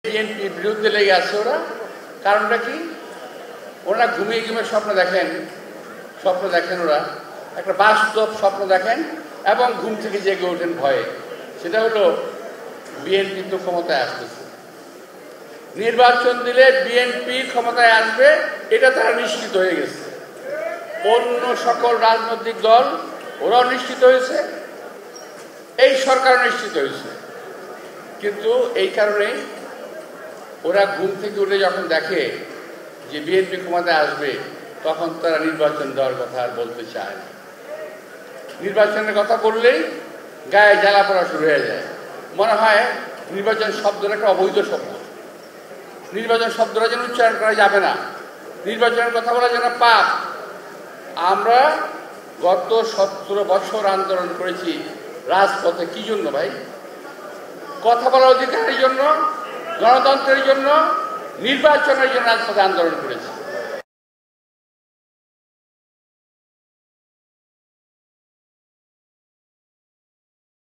বিএনপির বিরুদ্ধে লেগে আছে ওরা। কারণটা কি? ওরা ঘুমিয়ে ঘুমিয়ে স্বপ্ন দেখেন ওরা একটা বাস্তব স্বপ্ন দেখেন এবং ঘুম থেকে জেগে ওঠেন ভয়ে। সেটা হলো বিএনপি তো ক্ষমতায় আসতেছে, নির্বাচন দিলে বিএনপি ক্ষমতায় আসবে, এটা তারা নিশ্চিত হয়ে গেছে। অন্য সকল রাজনৈতিক দল ওরাও নিশ্চিত হয়েছে, এই সরকারও নিশ্চিত হয়েছে। কিন্তু এই কারণে ওরা ঘুম থেকে উঠে যখন দেখে যে বিএনপি ক্ষমতায় আসবে, তখন তারা নির্বাচন দেওয়ার কথা আর বলতে চায় না। নির্বাচনের কথা বললেই গায়ে জ্বালা পড়া শুরু হয়ে যায়, মনে হয় নির্বাচন শব্দটা একটা অবৈধ শব্দ, নির্বাচন শব্দটা যেন উচ্চারণ করা যাবে না, নির্বাচনের কথা বলা যেন পাপ। আমরা গত 17 বছর আন্দোলন করেছি রাজপথে, কি জন্য ভাই? কথা বলার অধিকারের জন্য, গণতন্ত্রের জন্য, নির্বাচনের জন্য রাজপথে আন্দোলন করেছি।